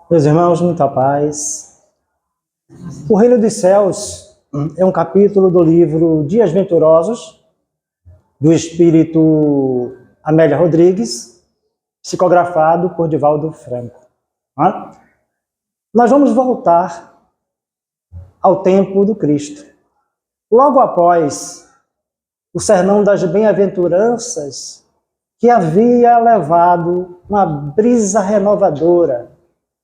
Meus irmãos, muita paz. O Reino dos Céus é um capítulo do livro Dias Venturosos, do espírito Amélia Rodrigues, psicografado por Divaldo Franco. Nós vamos voltar ao tempo do Cristo. Logo após o sermão das bem-aventuranças, que havia levado uma brisa renovadora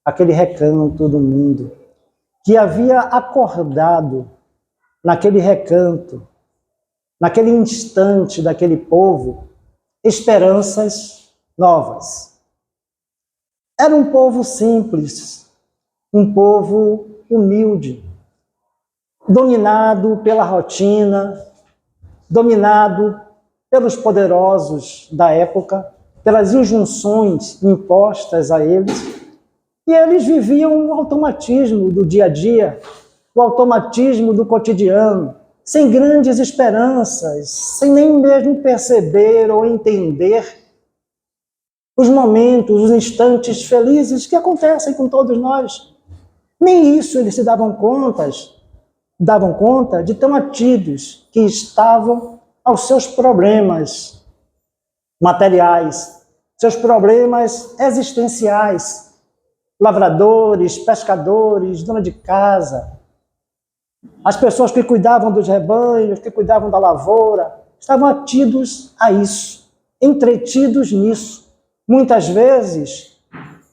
àquele recanto do mundo, que havia acordado naquele recanto, naquele instante daquele povo, esperanças novas. Era um povo simples, um povo humilde, dominado pela rotina, dominado pelos poderosos da época, pelas injunções impostas a eles, e eles viviam o automatismo do dia a dia, o automatismo do cotidiano, sem grandes esperanças, sem nem mesmo perceber ou entender os momentos, os instantes felizes que acontecem com todos nós. Nem isso eles se davam conta de tão atidos que estavam aos seus problemas materiais, seus problemas existenciais. Lavradores, pescadores, dona de casa, as pessoas que cuidavam dos rebanhos, que cuidavam da lavoura, estavam atidos a isso, entretidos nisso, muitas vezes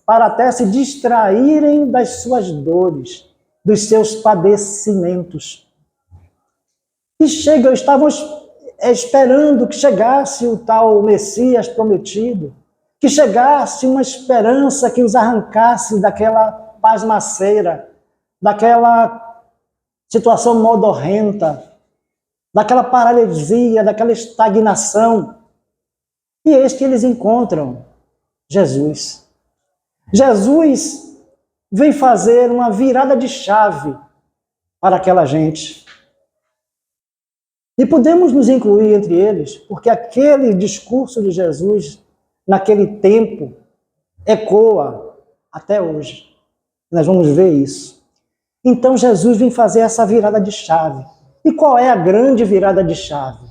para até se distraírem das suas dores, dos seus padecimentos. E estavam esperando que chegasse o tal Messias prometido, que chegasse uma esperança que os arrancasse daquela pasmaceira, daquela situação modorrenta, daquela paralisia, daquela estagnação. E eis que eles encontram Jesus. Jesus vem fazer uma virada de chave para aquela gente. E podemos nos incluir entre eles, porque aquele discurso de Jesus naquele tempo, ecoa até hoje. Nós vamos ver isso. Então Jesus vem fazer essa virada de chave. E qual é a grande virada de chave?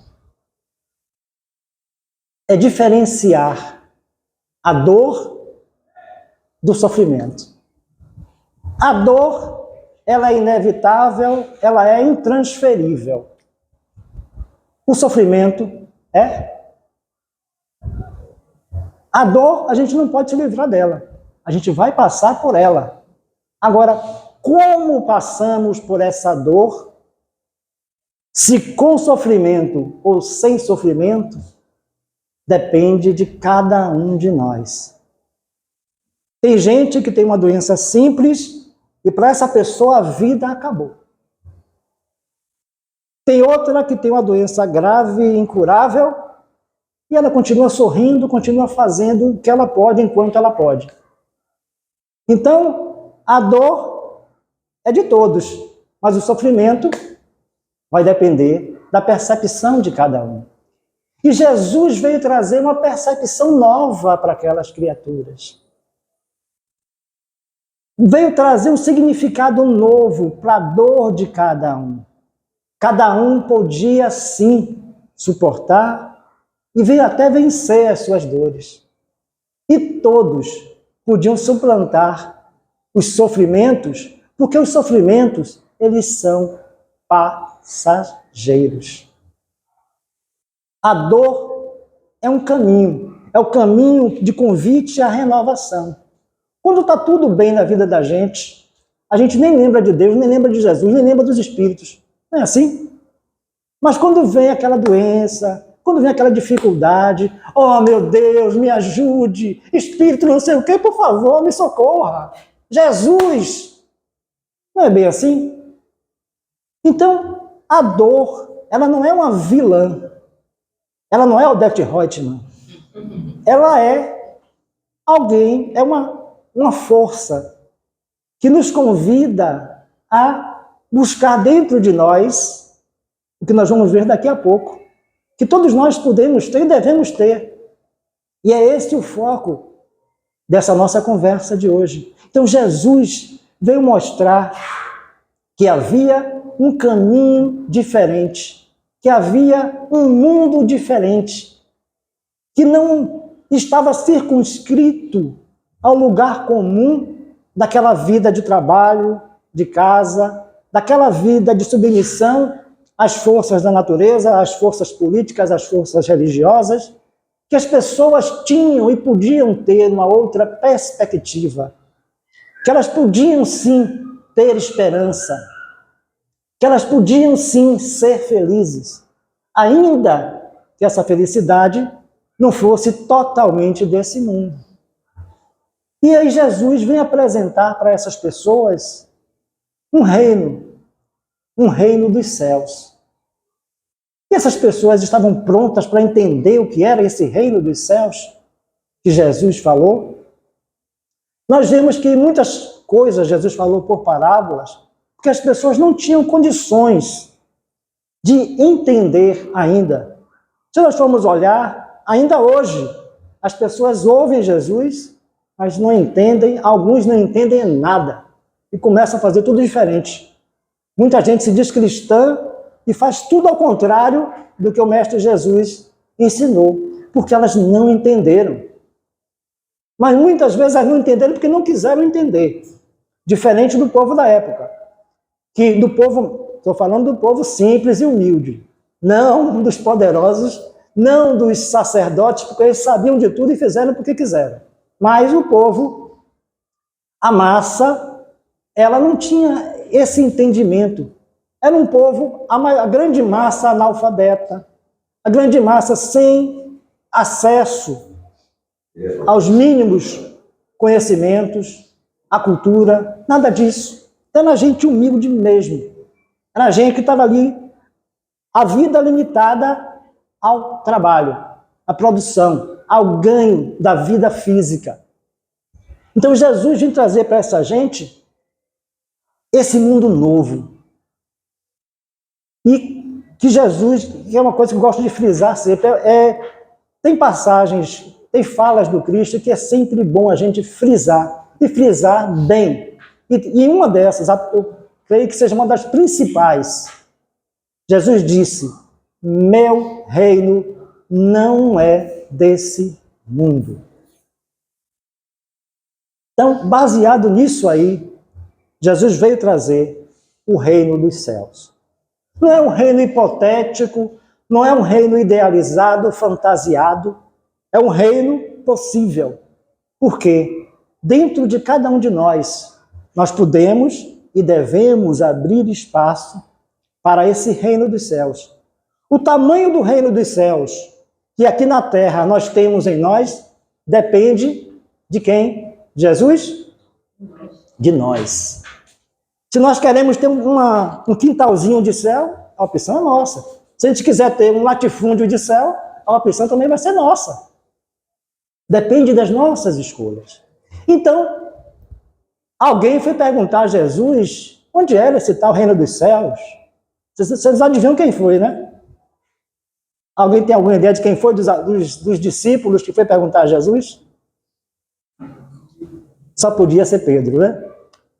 É diferenciar a dor do sofrimento. A dor, ela é inevitável, ela é intransferível. O sofrimento é. A dor, a gente não pode se livrar dela. A gente vai passar por ela. Agora, como passamos por essa dor, se com sofrimento ou sem sofrimento, depende de cada um de nós. Tem gente que tem uma doença simples e para essa pessoa a vida acabou. Tem outra que tem uma doença grave e incurável, e ela continua sorrindo, continua fazendo o que ela pode enquanto ela pode. Então, a dor é de todos, mas o sofrimento vai depender da percepção de cada um. E Jesus veio trazer uma percepção nova para aquelas criaturas. Veio trazer um significado novo para a dor de cada um. Cada um podia, sim, suportar e veio até vencer as suas dores. E todos podiam suplantar os sofrimentos, porque os sofrimentos, eles são passageiros. A dor é um caminho, é o caminho de convite à renovação. Quando está tudo bem na vida da gente, a gente nem lembra de Deus, nem lembra de Jesus, nem lembra dos Espíritos. Não é assim? Mas quando vem aquela doença, quando vem aquela dificuldade, oh meu Deus, me ajude, Espírito não sei o quê, por favor, me socorra. Jesus! Não é bem assim? Então, a dor, ela não é uma vilã, ela não é Odete Reutemann, ela é alguém, é uma força que nos convida a buscar dentro de nós, o que nós vamos ver daqui a pouco, que todos nós podemos ter e devemos ter. E é esse o foco dessa nossa conversa de hoje. Então, Jesus veio mostrar que havia um caminho diferente, que havia um mundo diferente, que não estava circunscrito ao lugar comum daquela vida de trabalho, de casa, daquela vida de submissão às forças da natureza, às forças políticas, às forças religiosas, que as pessoas tinham e podiam ter uma outra perspectiva, que elas podiam sim ter esperança, que elas podiam sim ser felizes, ainda que essa felicidade não fosse totalmente desse mundo. E aí Jesus vem apresentar para essas pessoas um reino dos céus. E essas pessoas estavam prontas para entender o que era esse reino dos céus que Jesus falou. Nós vemos que muitas coisas Jesus falou por parábolas, porque as pessoas não tinham condições de entender ainda. Se nós formos olhar, ainda hoje, as pessoas ouvem Jesus, mas não entendem, alguns não entendem nada, e começam a fazer tudo diferente. Muita gente se diz cristã e faz tudo ao contrário do que o Mestre Jesus ensinou, porque elas não entenderam. Mas muitas vezes elas não entenderam porque não quiseram entender. Diferente do povo da época, que do povo, estou falando do povo simples e humilde, não dos poderosos, não dos sacerdotes, porque eles sabiam de tudo e fizeram porque quiseram. Mas o povo, a massa, ela não tinha esse entendimento. Era um povo, a grande massa analfabeta, a grande massa sem acesso aos mínimos conhecimentos, à cultura, nada disso. Era gente humilde mesmo. Era gente que estava ali, a vida limitada ao trabalho, à produção, ao ganho da vida física. Então Jesus vem trazer para essa gente esse mundo novo. E que Jesus, que é uma coisa que eu gosto de frisar sempre, tem passagens, tem falas do Cristo que é sempre bom a gente frisar, e frisar bem. E uma dessas, eu creio que seja uma das principais, Jesus disse: meu reino não é desse mundo. Então, baseado nisso aí, Jesus veio trazer o reino dos céus. Não é um reino hipotético, não é um reino idealizado, fantasiado, é um reino possível. Por quê? Dentro de cada um de nós podemos e devemos abrir espaço para esse reino dos céus. O tamanho do reino dos céus que aqui na terra nós temos em nós depende de quem? Jesus? De nós. Se nós queremos ter um quintalzinho de céu, a opção é nossa. Se a gente quiser ter um latifúndio de céu, a opção também vai ser nossa. Depende das nossas escolhas. Então, alguém foi perguntar a Jesus onde era esse tal reino dos céus. Vocês adivinham quem foi, né? Alguém tem alguma ideia de quem foi dos discípulos que foi perguntar a Jesus? Só podia ser Pedro, né?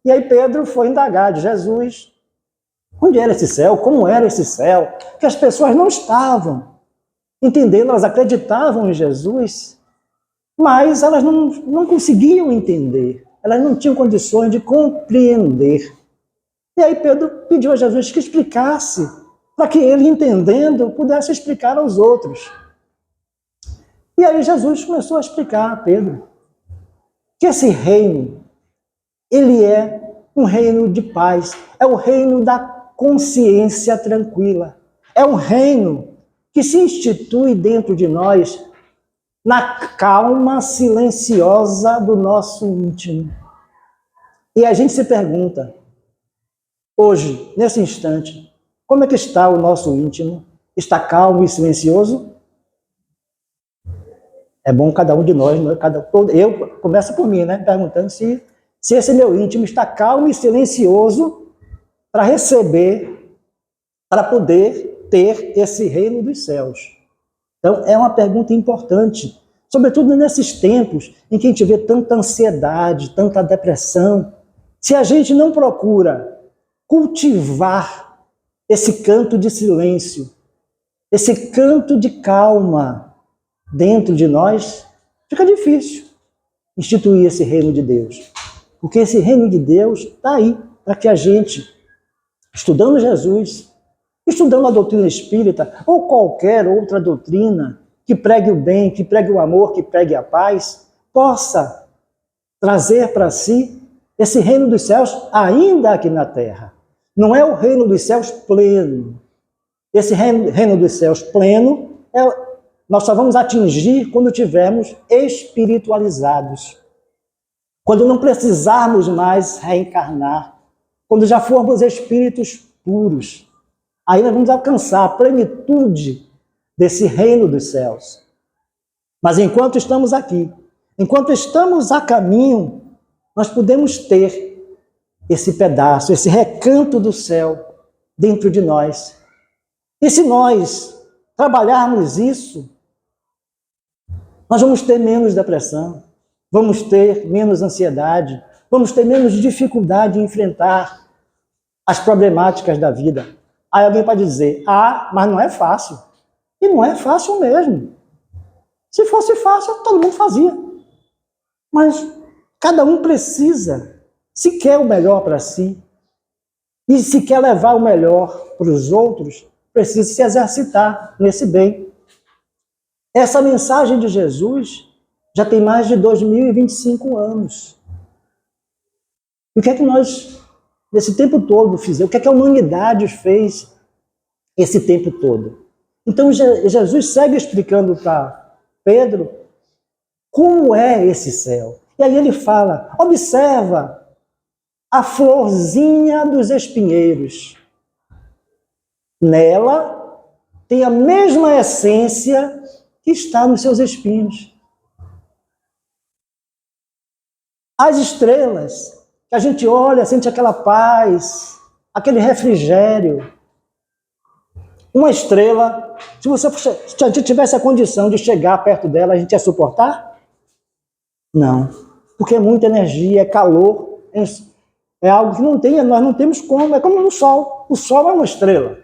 E aí Pedro foi indagar de Jesus onde era esse céu, como era esse céu, que as pessoas não estavam entendendo, elas acreditavam em Jesus, mas elas não conseguiam entender, elas não tinham condições de compreender. E aí Pedro pediu a Jesus que explicasse, para que ele, entendendo, pudesse explicar aos outros. E aí Jesus começou a explicar a Pedro que esse reino, ele é um reino de paz, é o reino da consciência tranquila, é um reino que se institui dentro de nós na calma silenciosa do nosso íntimo. E a gente se pergunta, hoje, nesse instante, como é que está o nosso íntimo? Está calmo e silencioso? É bom cada um de nós, eu começo por mim, né? Perguntando se esse meu íntimo está calmo e silencioso para receber, para poder ter esse reino dos céus. Então, é uma pergunta importante sobretudo nesses tempos em que a gente vê tanta ansiedade, tanta depressão, se a gente não procura cultivar esse canto de silêncio, esse canto de calma dentro de nós, fica difícil instituir esse reino de Deus. Porque esse reino de Deus está aí para que a gente, estudando Jesus, estudando a doutrina espírita ou qualquer outra doutrina que pregue o bem, que pregue o amor, que pregue a paz, possa trazer para si esse reino dos céus ainda aqui na terra. Não é o reino dos céus pleno. Esse reino dos céus pleno, nós só vamos atingir quando tivermos espiritualizados. Quando não precisarmos mais reencarnar. Quando já formos espíritos puros. Aí nós vamos alcançar a plenitude desse reino dos céus. Mas enquanto estamos aqui, enquanto estamos a caminho, nós podemos ter esse pedaço, esse recanto do céu dentro de nós. E se nós trabalharmos isso, nós vamos ter menos depressão, vamos ter menos ansiedade, vamos ter menos dificuldade em enfrentar as problemáticas da vida. Aí alguém pode dizer, mas não é fácil. E não é fácil mesmo. Se fosse fácil, todo mundo fazia. Mas cada um precisa, se quer o melhor para si, e se quer levar o melhor para os outros, precisa se exercitar nesse bem. Essa mensagem de Jesus já tem mais de 2025 anos. E o que é que nós, nesse tempo todo, fizemos? O que é que a humanidade fez esse tempo todo? Então, Jesus segue explicando para Pedro como é esse céu. E aí ele fala, observa a florzinha dos espinheiros. Nela tem a mesma essência que está nos seus espinhos. As estrelas, que a gente olha, sente aquela paz, aquele refrigério. Uma estrela, se a gente tivesse a condição de chegar perto dela, a gente ia suportar? Não, porque é muita energia, é calor, é algo que nós não temos como, é como no Sol. O Sol é uma estrela.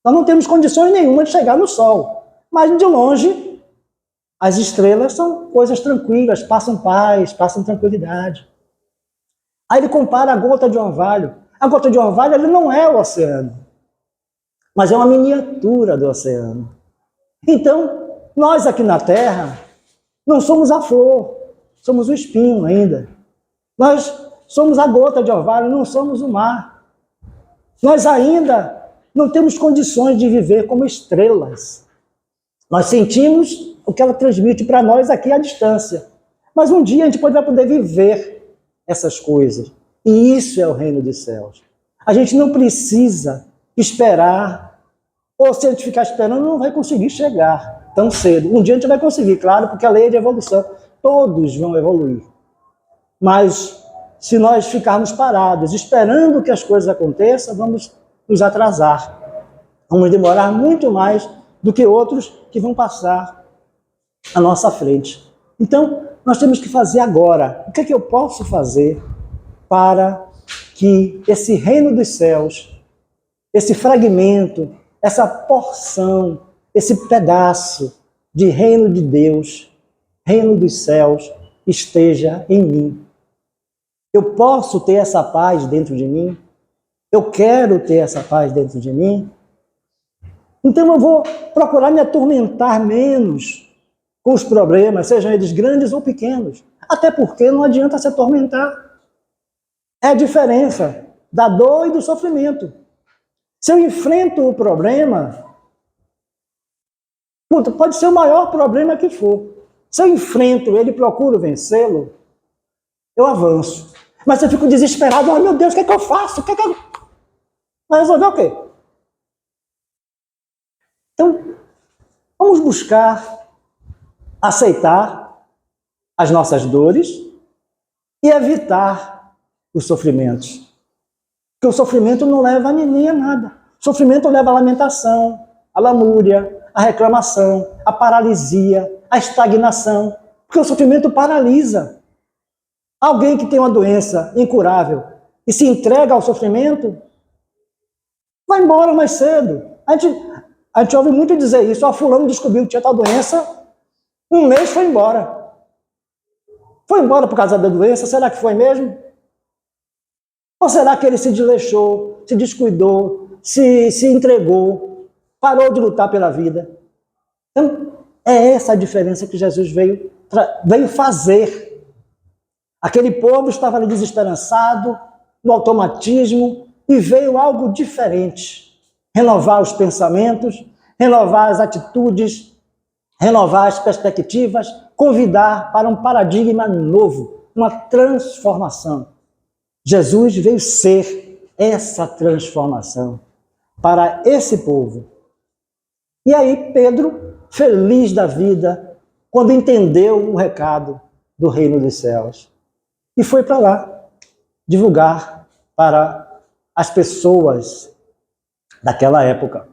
Nós não temos condições nenhuma de chegar no Sol. Mas de longe, as estrelas são coisas tranquilas, passam paz, passam tranquilidade. Aí ele compara a gota de orvalho. A gota de orvalho ele não é o oceano, mas é uma miniatura do oceano. Então, nós aqui na Terra não somos a flor, somos o espinho ainda. Nós somos a gota de orvalho, não somos o mar. Nós ainda não temos condições de viver como estrelas. Nós sentimos o que ela transmite para nós aqui à distância. Mas um dia a gente vai poder viver essas coisas. E isso é o reino dos céus. A gente não precisa esperar, ou se a gente ficar esperando, não vai conseguir chegar tão cedo. Um dia a gente vai conseguir, claro, porque a lei é de evolução. Todos vão evoluir. Mas se nós ficarmos parados, esperando que as coisas aconteçam, vamos nos atrasar. Vamos demorar muito mais do que outros que vão passar à nossa frente. Então, nós temos que fazer agora. O que é que eu posso fazer para que esse reino dos céus, esse fragmento, essa porção, esse pedaço de reino de Deus, reino dos céus, esteja em mim? Eu posso ter essa paz dentro de mim? Eu quero ter essa paz dentro de mim? Então eu vou procurar me atormentar menos com os problemas, sejam eles grandes ou pequenos. Até porque não adianta se atormentar. É a diferença da dor e do sofrimento. Se eu enfrento o problema, pode ser o maior problema que for. Se eu enfrento ele e procuro vencê-lo, eu avanço. Mas se eu fico desesperado, oh meu Deus, o que é que eu faço? Vai resolver o quê? Então, vamos buscar aceitar as nossas dores e evitar os sofrimentos. Porque o sofrimento não leva a ninguém a nada. O sofrimento leva à lamentação, à lamúria, à reclamação, à paralisia, a estagnação, porque o sofrimento paralisa. Alguém que tem uma doença incurável e se entrega ao sofrimento, vai embora mais cedo. A gente ouve muito dizer isso, fulano descobriu que tinha tal doença, um mês foi embora. Foi embora por causa da doença? Será que foi mesmo? Ou será que ele se desleixou, se descuidou, se entregou, parou de lutar pela vida? Então, é essa a diferença que Jesus veio fazer. Aquele povo estava ali desesperançado, no automatismo, e veio algo diferente. Renovar os pensamentos, renovar as atitudes, renovar as perspectivas, convidar para um paradigma novo, uma transformação. Jesus veio ser essa transformação para esse povo. E aí Pedro, feliz da vida, quando entendeu o recado do reino dos céus, e foi para lá divulgar para as pessoas daquela época.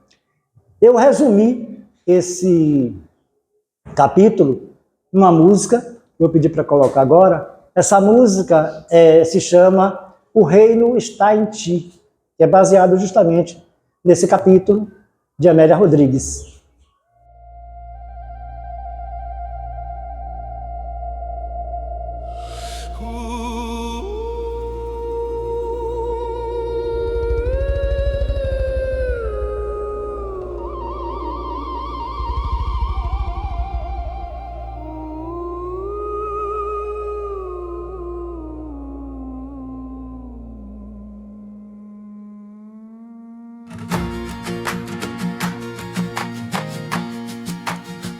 Eu resumi esse capítulo numa música, que eu pedi para colocar agora. Essa música se chama O Reino Está em Ti, que é baseado justamente nesse capítulo de Amélia Rodrigues.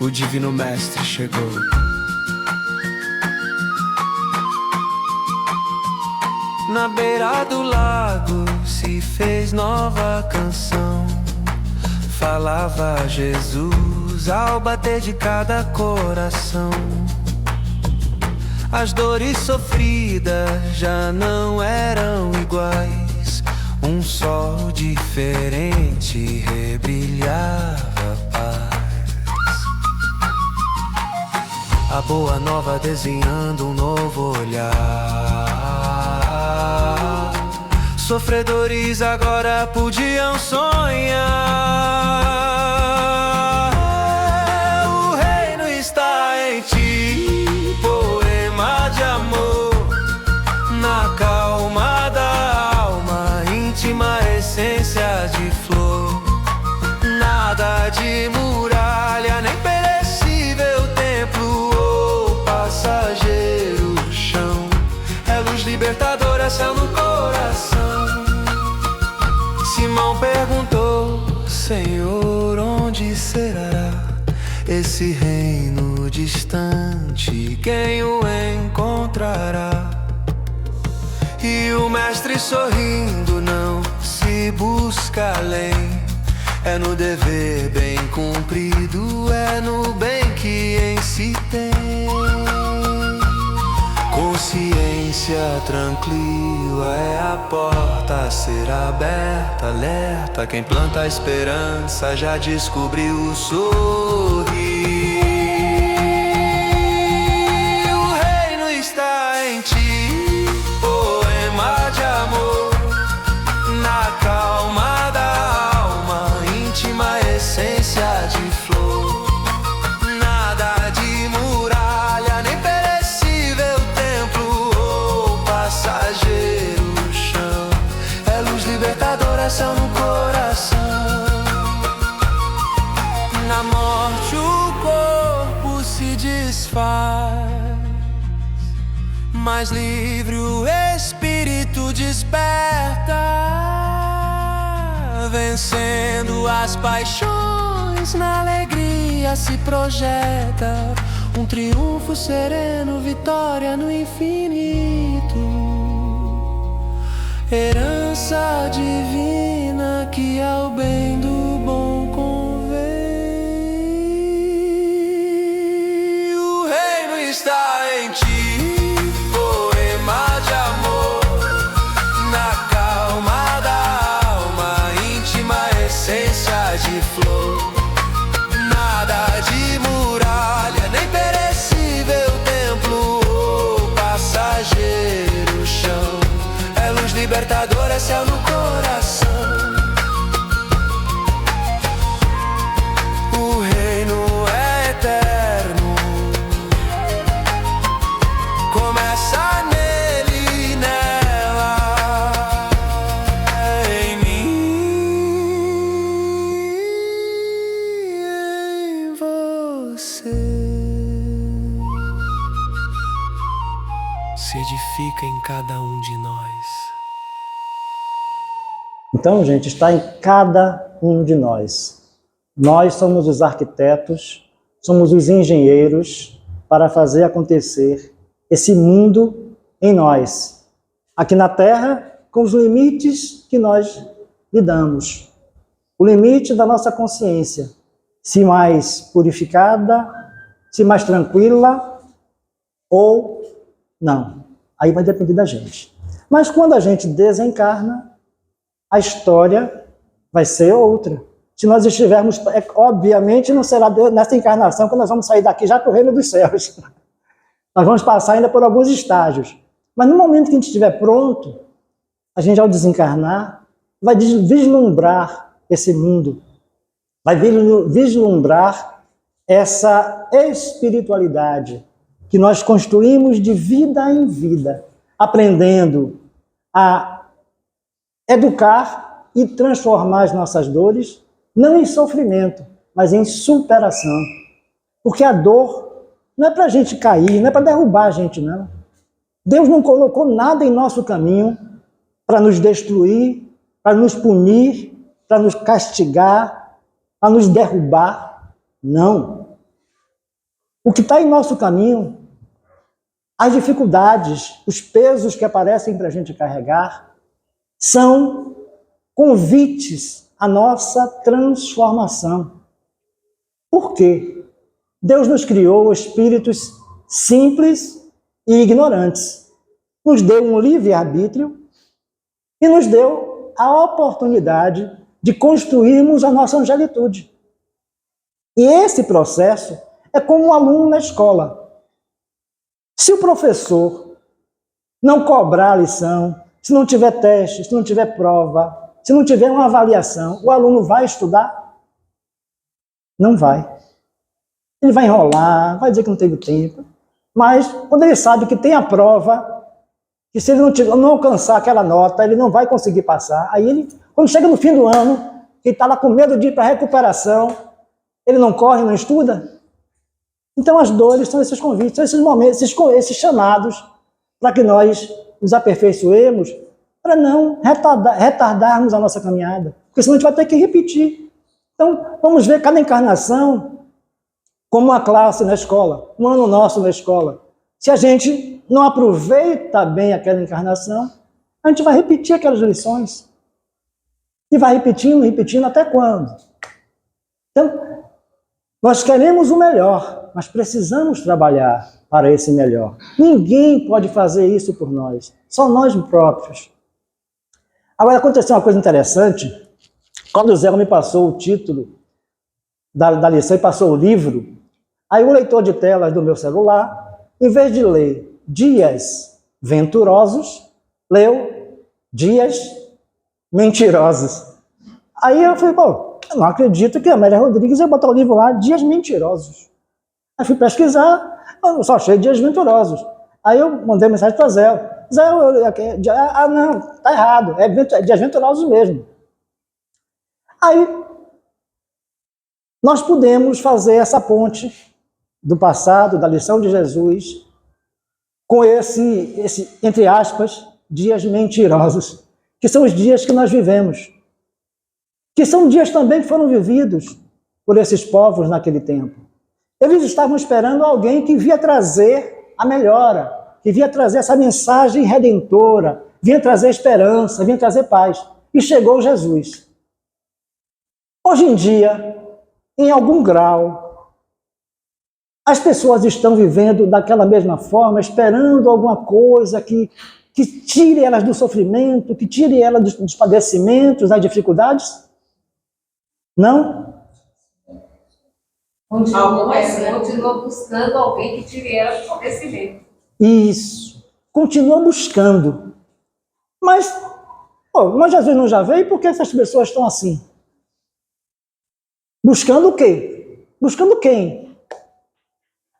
O Divino Mestre chegou. Na beira do lago se fez nova canção. Falava Jesus ao bater de cada coração. As dores sofridas já não eram iguais. Um sol diferente rebrilhava paz. A boa nova desenhando um novo olhar. Sofredores agora podiam sonhar. O reino está em ti, poema de amor. Na calma da alma, íntima essência de flor. Nada de muralha, nem perecível templo ou passageiro chão. É luz libertadora, céu no coração. Simão perguntou: Senhor, onde será esse reino distante? Quem o encontrará? E o mestre sorrindo: não se busca além. É no dever bem cumprido, é no bem que em si tem. Consciência tranquila é a porta a ser aberta. Alerta, quem planta a esperança já descobriu o sorrir. O reino está em ti, poema de amor. Na calma da alma, íntima essência de flor. Nada de muralha, nem perecível templo ou passageiro chão. É luz libertadora, céu no coração. Na morte o corpo se desfaz, mais livre o espírito desperta. Vencendo as paixões, na alegria se projeta um triunfo sereno, vitória no infinito. Herança divina que ao bem do bom convém. O reino está em ti, poema de amor. Na calma da alma, íntima essência de flor. Nada de muralha, nem libertador é céu no coração. O reino é eterno, começa nele e nela, em mim, em você. Se edifica em cada um de nós. Então, gente, está em cada um de nós. Nós somos os arquitetos, somos os engenheiros para fazer acontecer esse mundo em nós. Aqui na Terra, com os limites que nós lhe damos. O limite da nossa consciência. Se mais purificada, se mais tranquila ou não. Aí vai depender da gente. Mas quando a gente desencarna, a história vai ser outra. Se nós estivermos, obviamente não será nessa encarnação que nós vamos sair daqui já para o reino dos céus. Nós vamos passar ainda por alguns estágios. Mas no momento que a gente estiver pronto, a gente ao desencarnar, vai vislumbrar esse mundo. Vai vislumbrar essa espiritualidade que nós construímos de vida em vida, aprendendo a educar e transformar as nossas dores, não em sofrimento, mas em superação. Porque a dor não é para a gente cair, não é para derrubar a gente, não. Deus não colocou nada em nosso caminho para nos destruir, para nos punir, para nos castigar, para nos derrubar. Não. O que está em nosso caminho, as dificuldades, os pesos que aparecem para a gente carregar, são convites à nossa transformação. Por quê? Deus nos criou espíritos simples e ignorantes. Nos deu um livre-arbítrio e nos deu a oportunidade de construirmos a nossa angelitude. E esse processo é como um aluno na escola. Se o professor não cobrar a lição, se não tiver teste, se não tiver prova, se não tiver uma avaliação, o aluno vai estudar? Não vai. Ele vai enrolar, vai dizer que não teve tempo. Mas quando ele sabe que tem a prova, que se ele não alcançar aquela nota, ele não vai conseguir passar. Aí ele, quando chega no fim do ano, ele está lá com medo de ir para a recuperação, ele não corre, não estuda. Então as dores são esses convites, são esses momentos, esses chamados para que nós nos aperfeiçoemos, para não retardarmos a nossa caminhada, porque senão a gente vai ter que repetir. Então vamos ver cada encarnação como uma classe na escola, um ano nosso na escola. Se a gente não aproveita bem aquela encarnação, a gente vai repetir aquelas lições. E vai repetindo, repetindo, até quando? Então, nós queremos o melhor, mas precisamos trabalhar para esse melhor. Ninguém pode fazer isso por nós, só nós próprios. Agora, aconteceu uma coisa interessante. Quando o Zé me passou o título da lição e passou o livro, aí o leitor de telas do meu celular, em vez de ler Dias Venturosos, leu Dias Mentirosos. Aí eu falei, pô, eu não acredito que a Amélia Rodrigues ia botar o livro lá, Dias Mentirosos. Aí fui pesquisar, eu só achei Dias Venturosos. Aí eu mandei mensagem para Zé. Zé, não, tá errado, é Dias Venturosos mesmo. Aí nós podemos fazer essa ponte do passado, da lição de Jesus, com esse, entre aspas, dias mentirosos, que são os dias que nós vivemos, que são dias também que foram vividos por esses povos naquele tempo. Eles estavam esperando alguém que via trazer a melhora, que via trazer essa mensagem redentora, vinha trazer esperança, vinha trazer paz. E chegou Jesus. Hoje em dia, em algum grau, as pessoas estão vivendo daquela mesma forma, esperando alguma coisa que tire elas do sofrimento, que tire elas dos padecimentos, das dificuldades? Não? Continua buscando alguém que tire ela do padecimento. Isso. Continua buscando. Mas Pô, mas Jesus não já veio? Por que essas pessoas estão assim? Buscando o quê? Buscando quem?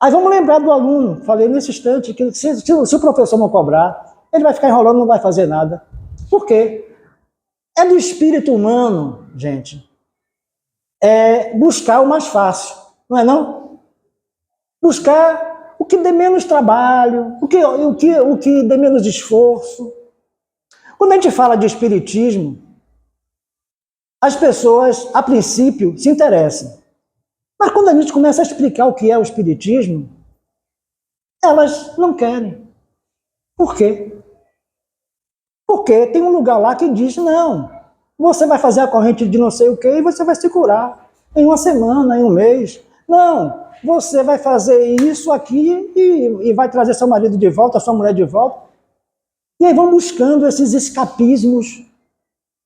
Aí vamos lembrar do aluno, falei nesse instante, que se o professor não cobrar, ele vai ficar enrolando, não vai fazer nada. Por quê? É do espírito humano, gente, buscar o mais fácil, não é não? Buscar o que dê menos trabalho, o que dê menos esforço. Quando a gente fala de espiritismo, as pessoas, a princípio, se interessam. Mas quando a gente começa a explicar o que é o espiritismo, elas não querem. Por quê? Porque tem um lugar lá que diz, não, você vai fazer a corrente de não sei o quê e você vai se curar em uma semana, em um mês. Não, você vai fazer isso aqui e vai trazer seu marido de volta, sua mulher de volta. E aí vão buscando esses escapismos,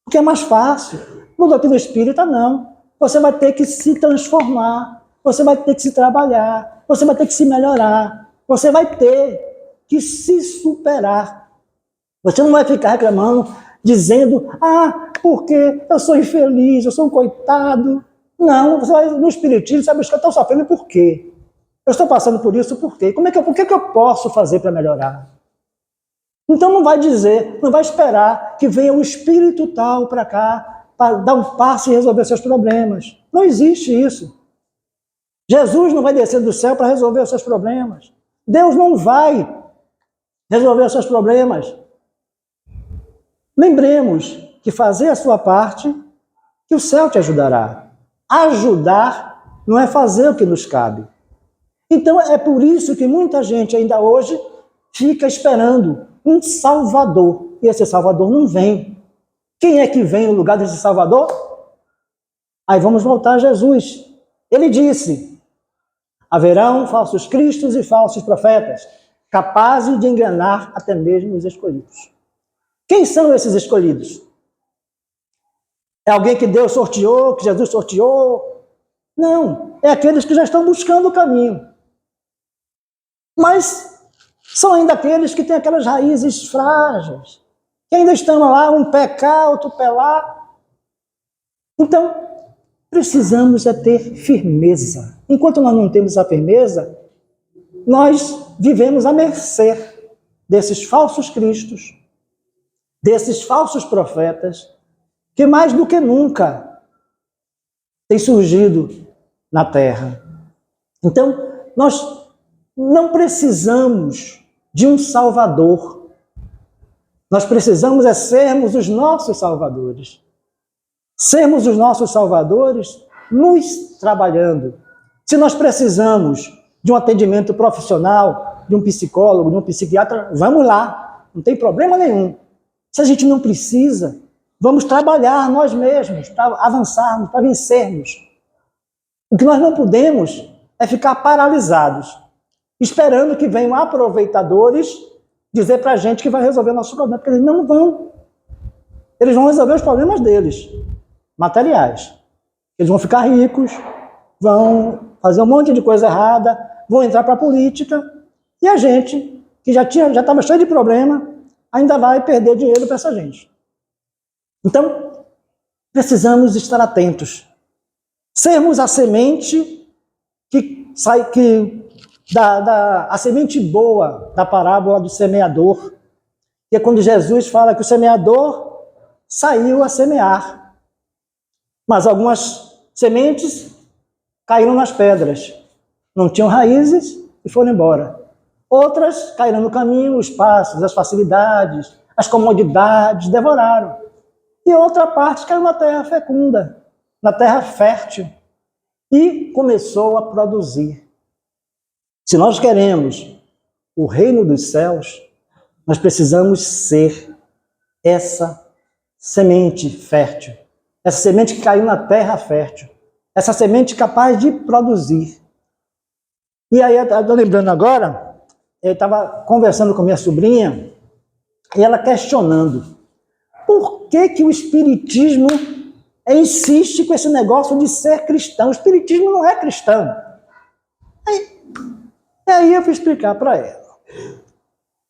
porque é mais fácil. No doutrina espírita, não. Você vai ter que se transformar, você vai ter que se trabalhar, você vai ter que se melhorar, você vai ter que se superar. Você não vai ficar reclamando, dizendo, porque eu sou infeliz, eu sou um coitado. Não, você vai no espiritismo, você vai buscar, eu estou sofrendo por quê? Eu estou passando por isso por quê? Por que eu posso fazer para melhorar? Então não vai dizer, não vai esperar que venha um espírito tal para cá, para dar um passo e resolver seus problemas. Não existe isso. Jesus não vai descer do céu para resolver os seus problemas. Deus não vai resolver os seus problemas. Lembremos que fazer a sua parte, que o céu te ajudará. Ajudar não é fazer o que nos cabe. Então é por isso que muita gente ainda hoje fica esperando um Salvador. E esse Salvador não vem. Quem é que vem no lugar desse Salvador? Aí vamos voltar a Jesus. Ele disse, haverão falsos cristos e falsos profetas, capazes de enganar até mesmo os escolhidos. Quem são esses escolhidos? É alguém que Deus sorteou, que Jesus sorteou? Não, é aqueles que já estão buscando o caminho. Mas são ainda aqueles que têm aquelas raízes frágeis, que ainda estão lá, um pé cá, outro pé lá. Então, precisamos ter firmeza. Enquanto nós não temos a firmeza, nós vivemos à mercê desses falsos cristos, desses falsos profetas, que mais do que nunca têm surgido na Terra. Então, nós não precisamos de um Salvador. Nós precisamos sermos os nossos salvadores. Sermos os nossos salvadores nos trabalhando. Se nós precisamos de um atendimento profissional, de um psicólogo, de um psiquiatra, vamos lá, não tem problema nenhum. Se a gente não precisa, vamos trabalhar nós mesmos para avançarmos, para vencermos. O que nós não podemos é ficar paralisados, esperando que venham aproveitadores dizer para a gente que vai resolver nossos problemas, porque eles não vão. Eles vão resolver os problemas deles, materiais. Eles vão ficar ricos, vão fazer um monte de coisa errada, vão entrar para a política, e a gente, que já estava cheio de problema, ainda vai perder dinheiro para essa gente. Então, precisamos estar atentos. Sermos a semente a semente boa da parábola do semeador, que é quando Jesus fala que o semeador saiu a semear. Mas algumas sementes caíram nas pedras, não tinham raízes e foram embora. Outras caíram no caminho, os passos, as facilidades, as comodidades, devoraram. E outra parte caiu na terra fecunda, na terra fértil, e começou a produzir. Se nós queremos o reino dos céus, nós precisamos ser essa semente fértil, essa semente que caiu na terra fértil, essa semente capaz de produzir. E aí, eu estou lembrando agora, eu estava conversando com minha sobrinha, e ela questionando, por que o Espiritismo insiste com esse negócio de ser cristão? O Espiritismo não é cristão. Aí eu fui explicar para ela.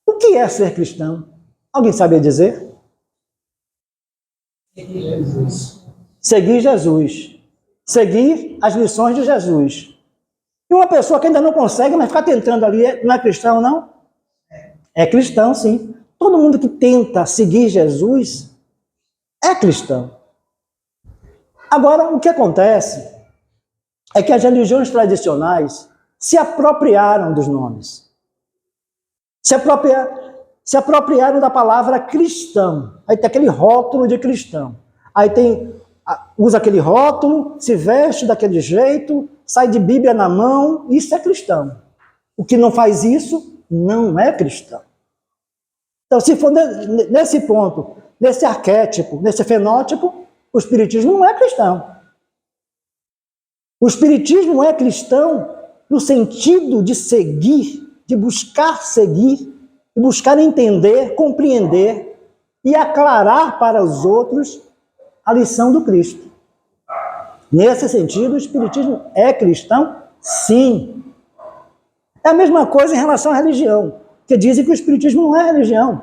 O que é ser cristão? Alguém sabia dizer? Seguir Jesus. Seguir as lições de Jesus. E uma pessoa que ainda não consegue, mas ficar tentando ali, não é cristão, não? É cristão, sim. Todo mundo que tenta seguir Jesus é cristão. Agora, o que acontece é que as religiões tradicionais se apropriaram dos nomes. Se apropriaram da palavra cristão. Aí tem aquele rótulo de cristão. Aí usa aquele rótulo, se veste daquele jeito, sai de Bíblia na mão, isso é cristão. O que não faz isso, não é cristão. Então, se for nesse ponto, nesse arquétipo, nesse fenótipo, o espiritismo não é cristão. O espiritismo é cristão no sentido de seguir, de buscar seguir, de buscar entender, compreender e aclarar para os outros a lição do Cristo. Nesse sentido, o espiritismo é cristão, sim. É a mesma coisa em relação à religião, que dizem que o espiritismo não é religião.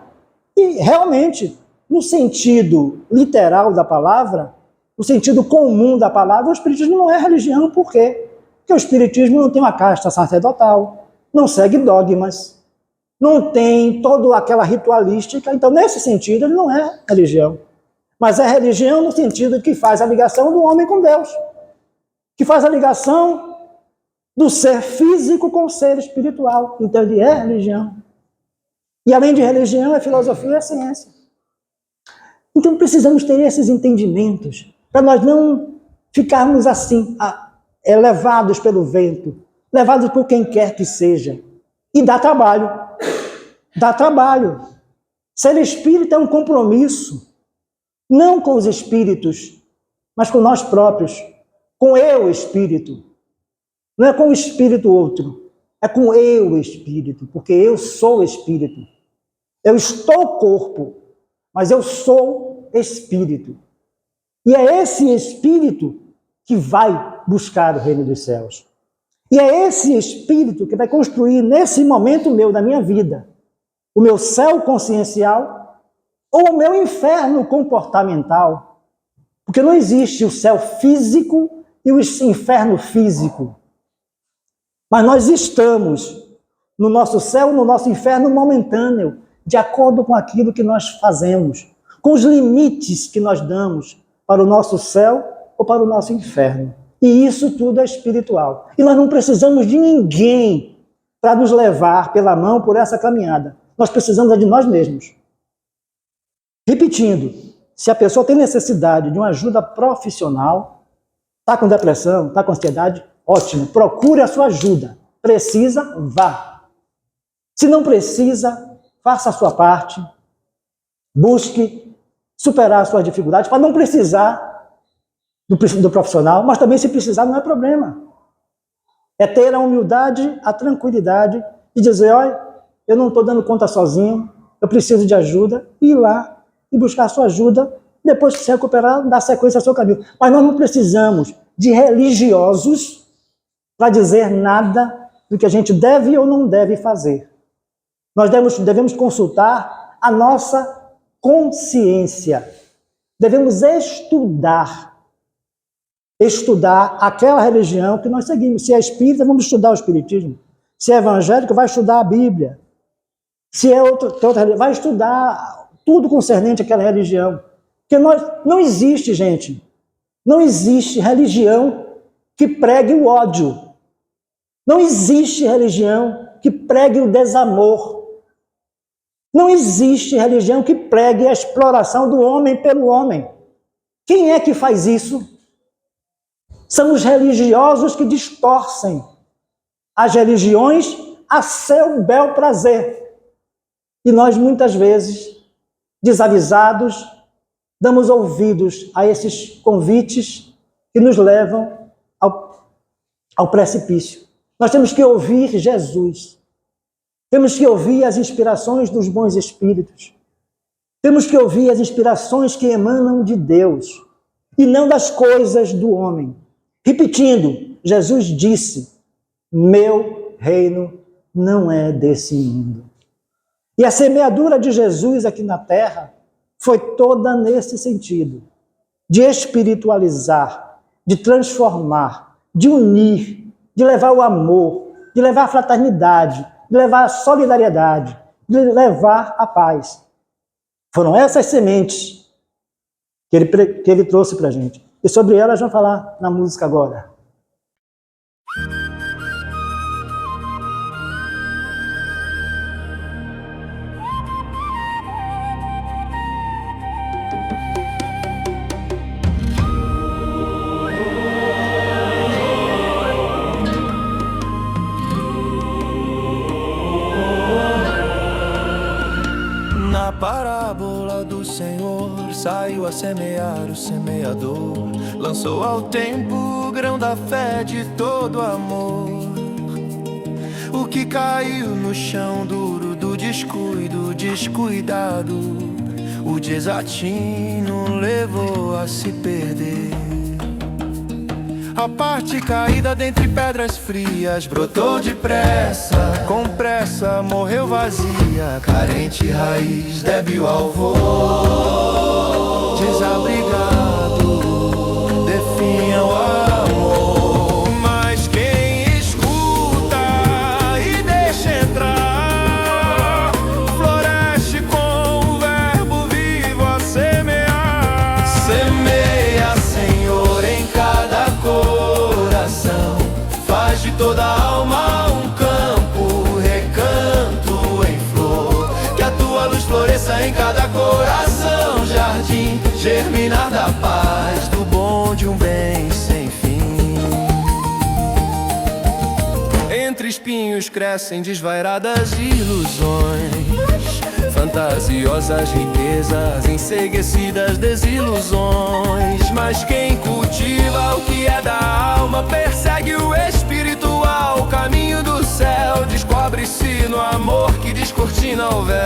E realmente, no sentido literal da palavra, no sentido comum da palavra, o espiritismo não é religião. Por quê? Porque o espiritismo não tem uma casta sacerdotal, não segue dogmas, não tem toda aquela ritualística. Então, nesse sentido, ele não é religião. Mas é religião no sentido que faz a ligação do homem com Deus, que faz a ligação do ser físico com o ser espiritual. Então, ele é religião. E além de religião, é filosofia e é ciência. Então, precisamos ter esses entendimentos para nós não ficarmos assim, levados pelo vento, levados por quem quer que seja. E dá trabalho. Dá trabalho. Ser espírita é um compromisso, não com os espíritos, mas com nós próprios, com eu espírito. Não é com o espírito outro, é com eu espírito, porque eu sou espírito. Eu estou corpo, mas eu sou espírito. E é esse espírito que vai buscar o reino dos céus. E é esse espírito que vai construir nesse momento meu, da minha vida, o meu céu consciencial ou o meu inferno comportamental. Porque não existe o céu físico e o inferno físico. Mas nós estamos no nosso céu, no nosso inferno momentâneo, de acordo com aquilo que nós fazemos, com os limites que nós damos para o nosso céu ou para o nosso inferno. E isso tudo é espiritual. E nós não precisamos de ninguém para nos levar pela mão por essa caminhada. Nós precisamos de nós mesmos. Repetindo, se a pessoa tem necessidade de uma ajuda profissional, está com depressão, está com ansiedade, ótimo, procure a sua ajuda. Precisa, vá. Se não precisa, faça a sua parte, busque superar as suas dificuldades para não precisar do profissional, mas também se precisar não é problema. É ter a humildade, a tranquilidade de dizer, olha, eu não estou dando conta sozinho, eu preciso de ajuda, e ir lá e buscar a sua ajuda, depois que se recuperar, dar sequência ao seu caminho. Mas nós não precisamos de religiosos para dizer nada do que a gente deve ou não deve fazer. Nós devemos consultar a nossa consciência. Devemos estudar aquela religião que nós seguimos. Se é espírita, vamos estudar o espiritismo. Se é evangélico, vai estudar a Bíblia. Se é outra religião, vai estudar tudo concernente àquela religião. Porque não existe, gente, não existe religião que pregue o ódio. Não existe religião que pregue o desamor. Não existe religião que pregue a exploração do homem pelo homem. Quem é que faz isso? São os religiosos que distorcem as religiões a seu bel prazer. E nós, muitas vezes, desavisados, damos ouvidos a esses convites que nos levam ao precipício. Nós temos que ouvir Jesus. Temos que ouvir as inspirações dos bons espíritos. Temos que ouvir as inspirações que emanam de Deus e não das coisas do homem. Repetindo, Jesus disse, meu reino não é desse mundo. E a semeadura de Jesus aqui na terra foi toda nesse sentido, de espiritualizar, de transformar, de unir, de levar o amor, de levar a fraternidade, de levar a solidariedade, de levar a paz. Foram essas sementes que ele trouxe para a gente. E sobre elas vamos falar na música agora. Na parábola do Senhor saiu a semear o semeador, lançou ao tempo o grão da fé de todo amor. O que caiu no chão duro do descuido, descuidado, o desatino levou a se perder. A parte caída dentre pedras frias brotou depressa, com pressa morreu vazia, carente raiz, débil alvor, desabrigado, definha o amor. Mas quem escuta e deixa entrar, floresce com o verbo vivo a semear. Semeia, Senhor, em cada coração, faz de toda alma um campo, recanto em flor, que a tua luz floresça em cada coração, jardim, germinar da paz, do bom de um bem sem fim. Entre espinhos crescem desvairadas ilusões, fantasiosas riquezas, enseguecidas desilusões. Mas quem cultiva o que é da alma persegue o espiritual, caminho do céu, descobre-se no amor que descortina o véu.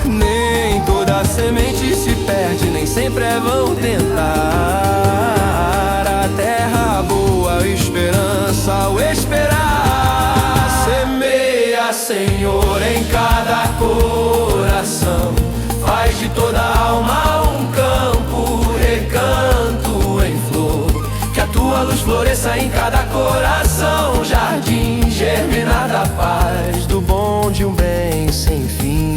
Nem toda semente se perde, nem sempre é vão tentar a terra boa, a esperança ao esperar. Semeia, Senhor, em cada coração, faz de toda alma um campo, recanto em flor, que a tua luz floresça em cada coração, jardim, germinar da paz, do bom de um bem sem fim.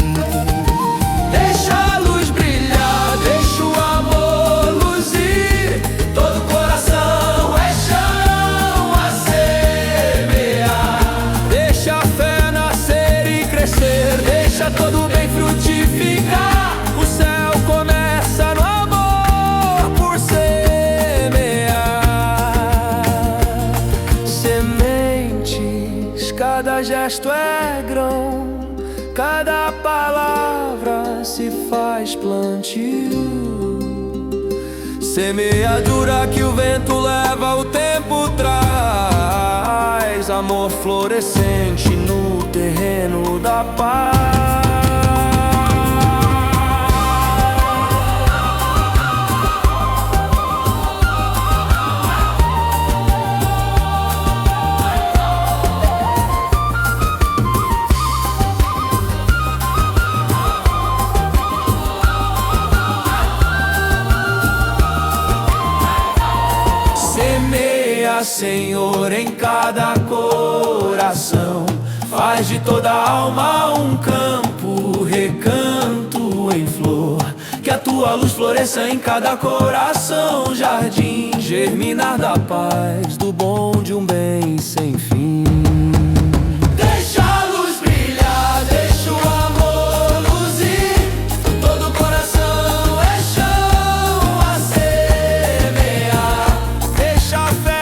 Deixa a luz brilhar, deixa o amor luzir, todo coração é chão a semear. Deixa a fé nascer e crescer, deixa todo bem frutificar. O céu começa no amor por semear. Sementes, cada gesto é grão, cada palavra se faz plantio. Semeadura que o vento leva, o tempo traz amor florescente no terreno da paz. Senhor, em cada coração, faz de toda alma um campo, recanto em flor, que a tua luz floresça em cada coração, jardim, germinar da paz, do bom de um bem sem fim. Deixa a luz brilhar, deixa o amor luzir, todo coração é chão a semear. Deixa a fé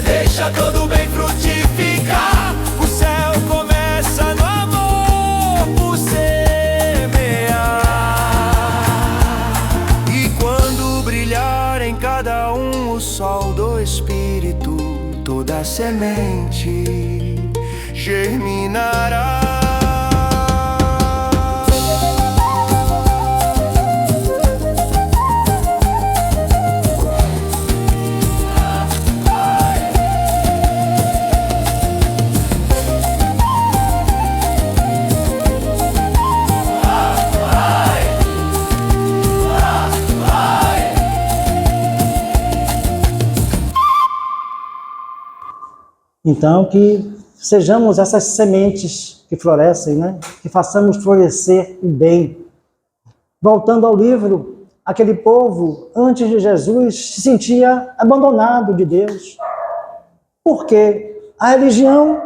deixa todo bem frutificar. O céu começa no amor por semear. E quando brilhar em cada um o sol do Espírito, toda semente germinará. Então, que sejamos essas sementes que florescem, né? Que façamos florescer o bem. Voltando ao livro, aquele povo, antes de Jesus, se sentia abandonado de Deus. Porque a religião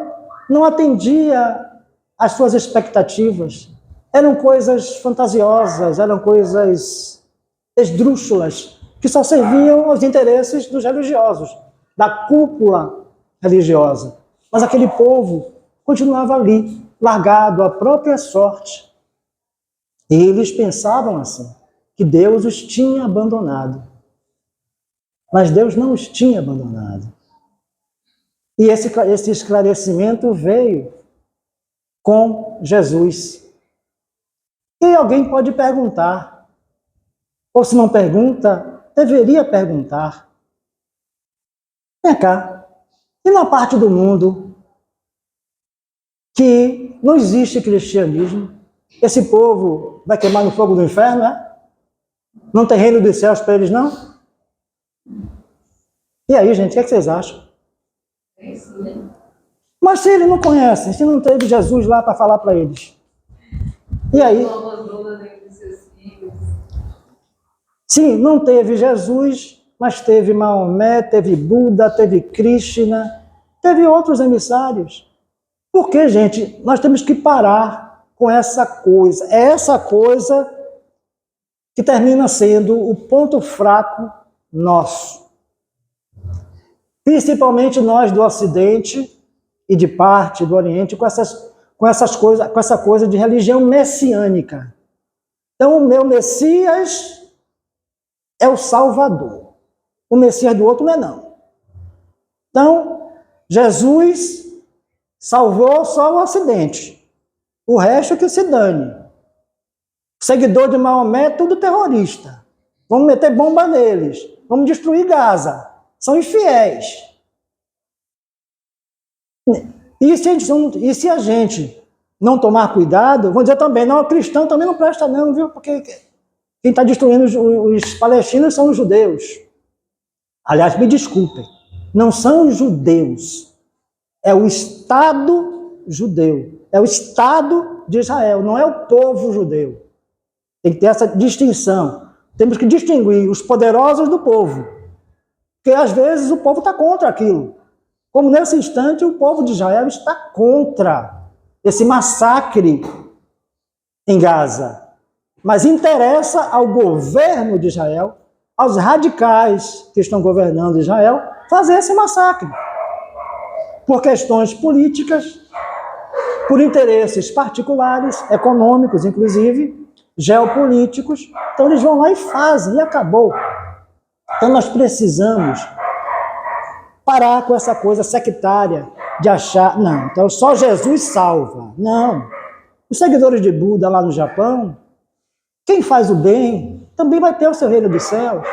não atendia às suas expectativas. Eram coisas fantasiosas, eram coisas esdrúxulas, que só serviam aos interesses dos religiosos, da cúpula religiosa. Mas aquele povo continuava ali, largado à própria sorte. E eles pensavam assim, que Deus os tinha abandonado. Mas Deus não os tinha abandonado. E esse esclarecimento veio com Jesus. E alguém pode perguntar, ou se não pergunta, deveria perguntar. Vem cá, e na parte do mundo que não existe cristianismo, esse povo vai queimar no fogo do inferno, né? Não tem reino dos céus para eles, não? E aí, gente, o que vocês acham? Mas se eles não conhecem, se não teve Jesus lá para falar para eles, e aí? Sim, não teve Jesus, mas teve Maomé, teve Buda, teve Krishna, teve outros emissários. Por que, gente? Nós temos que parar com essa coisa. É essa coisa que termina sendo o ponto fraco nosso. Principalmente nós do Ocidente e de parte do Oriente, com essa coisa de religião messiânica. Então, o meu Messias é o Salvador. O Messias do outro não é não. Então, Jesus salvou só o Ocidente. O resto que se dane. Seguidor de Maomé é tudo terrorista. Vamos meter bomba neles. Vamos destruir Gaza. São infiéis. E se a gente não tomar cuidado, vão dizer também, não, o cristão também não presta não, viu? Porque quem está destruindo os palestinos são os judeus. Aliás, me desculpem, não são os judeus. É o Estado judeu. É o Estado de Israel, não é o povo judeu. Tem que ter essa distinção. Temos que distinguir os poderosos do povo. Porque às vezes o povo está contra aquilo. Como nesse instante o povo de Israel está contra esse massacre em Gaza. Mas interessa ao governo de Israel, aos radicais que estão governando Israel, fazer esse massacre. Por questões políticas, por interesses particulares, econômicos inclusive, geopolíticos. Então eles vão lá e fazem, e acabou. Então nós precisamos parar com essa coisa sectária de achar, não, então só Jesus salva. Não. Os seguidores de Buda lá no Japão, quem faz o bem também vai ter o seu reino dos céus.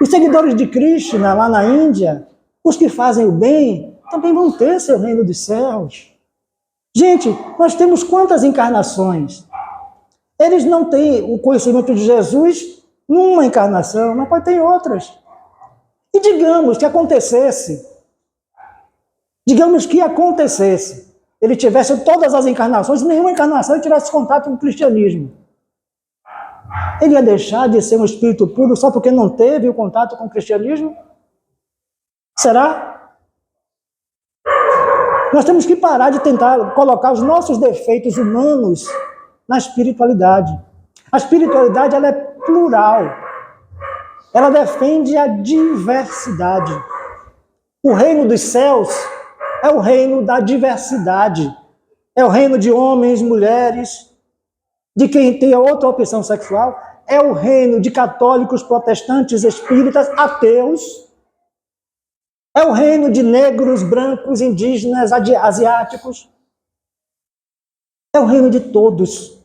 Os seguidores de Krishna lá na Índia, os que fazem o bem também vão ter seu reino dos céus. Gente, nós temos quantas encarnações? Eles não têm o conhecimento de Jesus numa encarnação, mas pode ter em outras. E digamos que acontecesse, ele tivesse todas as encarnações, e nenhuma encarnação ele tivesse contato com o cristianismo. Ele ia deixar de ser um espírito puro só porque não teve o contato com o cristianismo? Será? Nós temos que parar de tentar colocar os nossos defeitos humanos na espiritualidade. A espiritualidade ela é plural. Ela defende a diversidade. O reino dos céus é o reino da diversidade. É o reino de homens, mulheres, de quem tem outra opção sexual. É o reino de católicos, protestantes, espíritas, ateus. É o reino de negros, brancos, indígenas, asiáticos. É o reino de todos.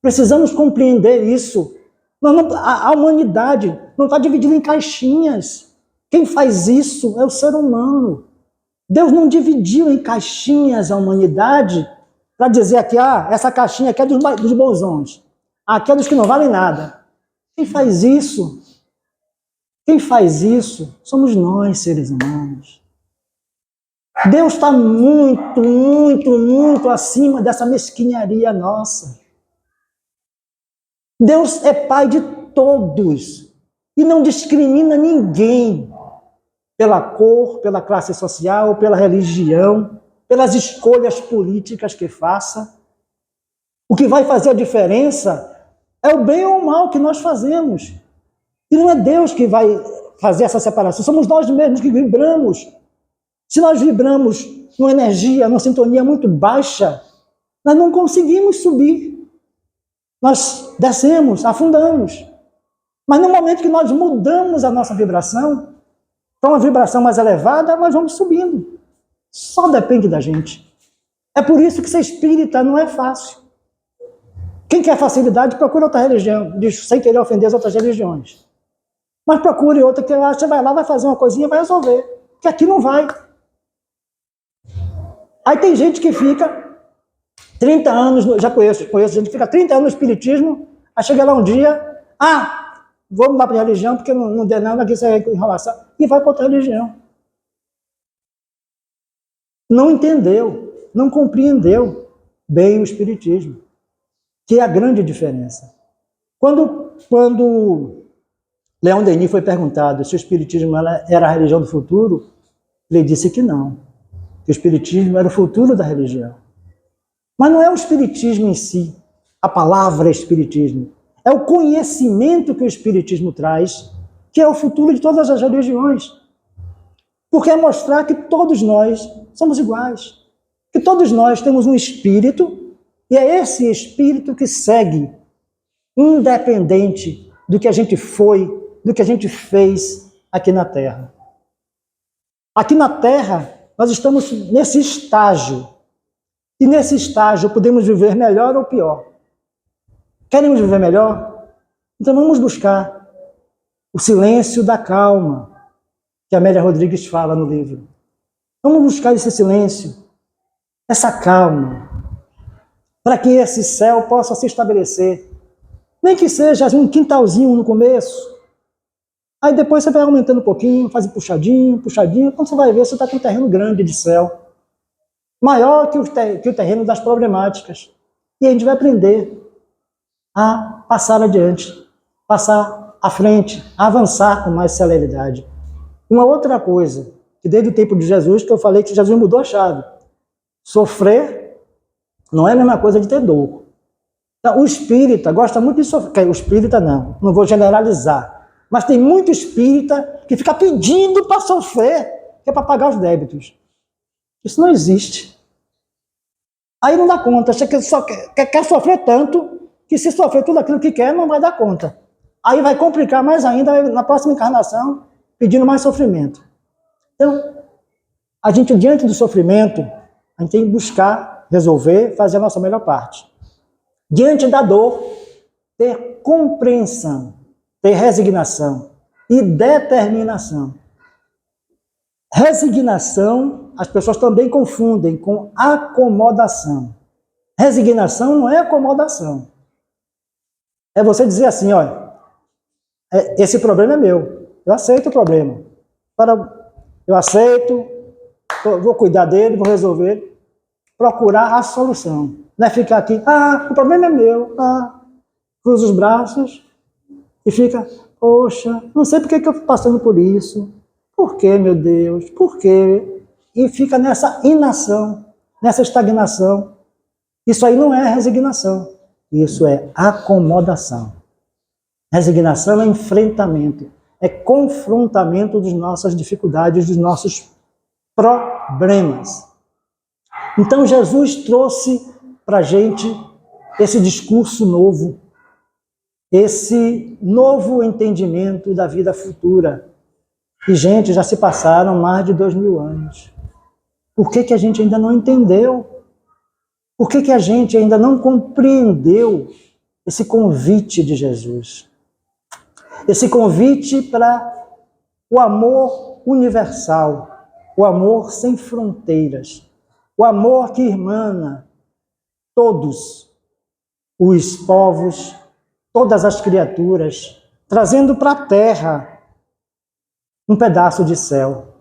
Precisamos compreender isso. A humanidade não está dividida em caixinhas. Quem faz isso é o ser humano. Deus não dividiu em caixinhas a humanidade para dizer aqui, essa caixinha aqui é dos bonzões. Aqui é dos que não valem nada. Quem faz isso? Quem faz isso somos nós, seres humanos. Deus está muito, muito, muito acima dessa mesquinharia nossa. Deus é Pai de todos e não discrimina ninguém pela cor, pela classe social, pela religião, pelas escolhas políticas que faça. O que vai fazer a diferença é o bem ou o mal que nós fazemos. E não é Deus que vai fazer essa separação, somos nós mesmos que vibramos. Se nós vibramos numa energia, numa sintonia muito baixa, nós não conseguimos subir. Nós descemos, afundamos. Mas no momento que nós mudamos a nossa vibração para uma vibração mais elevada, nós vamos subindo. Só depende da gente. É por isso que ser espírita não é fácil. Quem quer facilidade, procura outra religião, sem querer ofender as outras religiões. Mas procure outra que você vai lá, vai fazer uma coisinha e vai resolver. Porque aqui não vai. Aí tem gente que fica 30 anos, já conheço gente que fica 30 anos no espiritismo, aí chega lá um dia, vou mudar para a religião, porque não deu nada, aqui isso é enrolação, e vai para outra religião. Não entendeu, não compreendeu bem o espiritismo, que é a grande diferença. Quando Leon Denis foi perguntado se o espiritismo era a religião do futuro, ele disse que não, que o espiritismo era o futuro da religião. Mas não é o espiritismo em si, a palavra espiritismo. É o conhecimento que o espiritismo traz, que é o futuro de todas as religiões. Porque é mostrar que todos nós somos iguais. Que todos nós temos um espírito, e é esse espírito que segue, independente do que a gente foi, do que a gente fez aqui na Terra. Aqui na Terra, nós estamos nesse estágio. E nesse estágio podemos viver melhor ou pior. Queremos viver melhor? Então vamos buscar o silêncio da calma, que a Amélia Rodrigues fala no livro. Vamos buscar esse silêncio, essa calma, para que esse céu possa se estabelecer. Nem que seja um quintalzinho no começo. Aí depois você vai aumentando um pouquinho, faz puxadinho, puxadinho. Quando você vai ver, você está com um terreno grande de céu. Maior que o terreno das problemáticas. E a gente vai aprender a passar adiante, passar à frente, a avançar com mais celeridade. Uma outra coisa, que desde o tempo de Jesus, que eu falei que Jesus mudou a chave. Sofrer não é a mesma coisa de ter dor. Então, o espírita gosta muito de sofrer. O espírita não vou generalizar. Mas tem muito espírita que fica pedindo para sofrer, que é para pagar os débitos. Isso não existe. Aí não dá conta. Você quer sofrer tanto que se sofrer tudo aquilo que quer, não vai dar conta. Aí vai complicar mais ainda na próxima encarnação, pedindo mais sofrimento. Então, a gente, diante do sofrimento, a gente tem que buscar resolver, fazer a nossa melhor parte. Diante da dor, ter compreensão, ter resignação e determinação. Resignação, as pessoas também confundem com acomodação. Resignação não é acomodação. É você dizer assim, olha, esse problema é meu, eu aceito o problema. Eu aceito, vou cuidar dele, vou resolver, procurar a solução. Não é ficar aqui, o problema é meu, cruza os braços e fica, poxa, não sei por que eu estou passando por isso. Por quê, meu Deus? Por quê? E fica nessa inação, nessa estagnação. Isso aí não é resignação. Isso é acomodação. Resignação é enfrentamento, é confrontamento das nossas dificuldades, dos nossos problemas. Então Jesus trouxe para a gente esse discurso novo, esse novo entendimento da vida futura. E, gente, já se passaram mais de 2000 anos. Por que a gente ainda não entendeu? Por que a gente ainda não compreendeu esse convite de Jesus? Esse convite para o amor universal, o amor sem fronteiras, o amor que irmana todos os povos, todas as criaturas, trazendo para a terra um pedaço de céu.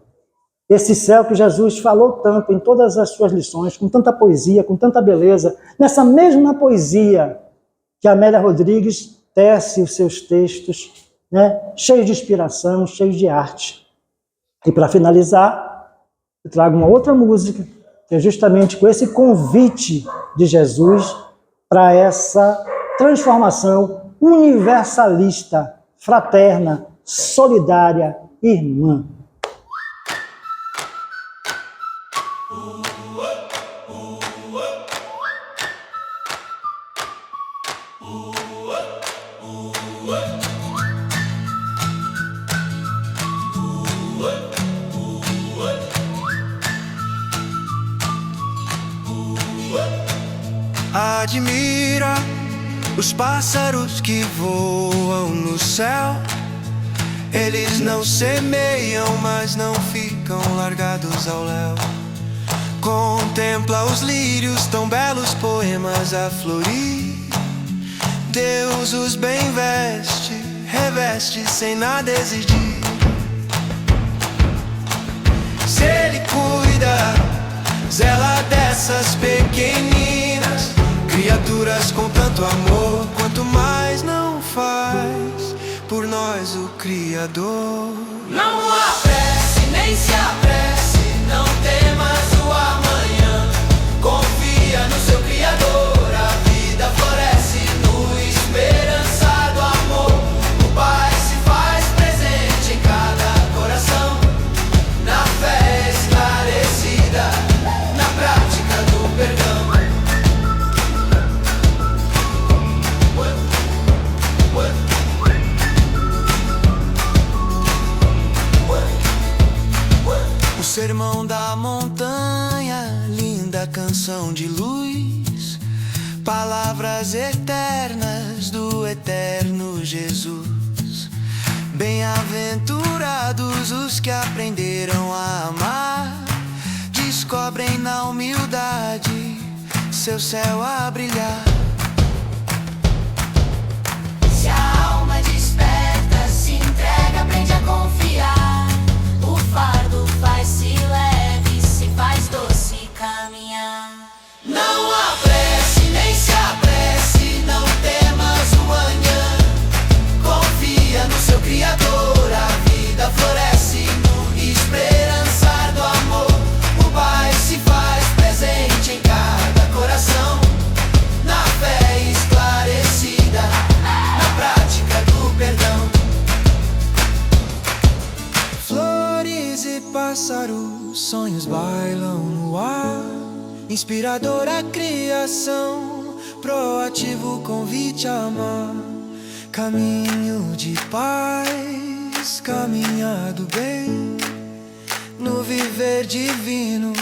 Esse céu que Jesus falou tanto em todas as suas lições, com tanta poesia, com tanta beleza, nessa mesma poesia que a Amélia Rodrigues tece os seus textos, né, cheios de inspiração, cheios de arte. E para finalizar, eu trago uma outra música, que é justamente com esse convite de Jesus para essa transformação universalista, fraterna, solidária, irmã. Admira os pássaros que voam no céu. Eles não semeiam, mas não ficam largados ao léu. Contempla os lírios, tão belos poemas a florir. Deus os bem veste, reveste sem nada exigir. Se Ele cuida, zela dessas pequeninas criaturas com tanto amor, quanto mais não faz por nós o Criador. Não apresse, nem se apresse, não temas o amanhã. Confia no seu Criador, a vida floresce no esperançado amor. O Pai se faz presente em cada coração, na fé esclarecida, na prática do perdão. O sermão da montanha, linda canção de luz, palavras eternas do eterno Jesus. Bem-aventurados os que aprenderam a amar, descobrem na humildade seu céu a brilhar. Se a alma desperta, se entrega, aprende a confiar. O fardo faz-se leve, se faz doce caminhar. Não apresse, nem se apresse, não temas o amanhã. Confia no seu Criador, a vida floresce no esperançar do amor. O Pai se faz presente em cada coração, na fé esclarecida, na prática do perdão. Flores e pássaros, sonhos bailam no ar. Inspiradora criação, proativo convite a amar. Caminho de paz, caminhado bem, no viver divino,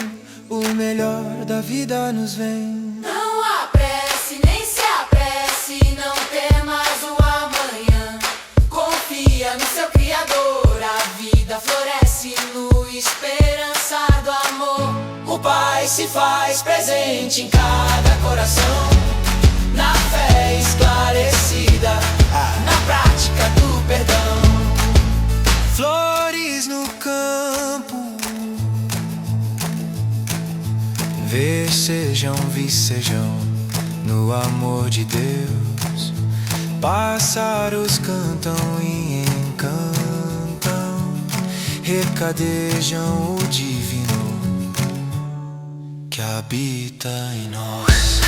o melhor da vida nos vem. Não apresse, nem se apresse, não temas o amanhã. Confia no seu Criador, a vida floresce no esperançar do amor. O Pai se faz presente em cada coração, na fé esclarecida, na prática do perdão. Flores no campo, vicejam no amor de Deus. Pássaros cantam e encantam, recadejam o divino que habita em nós.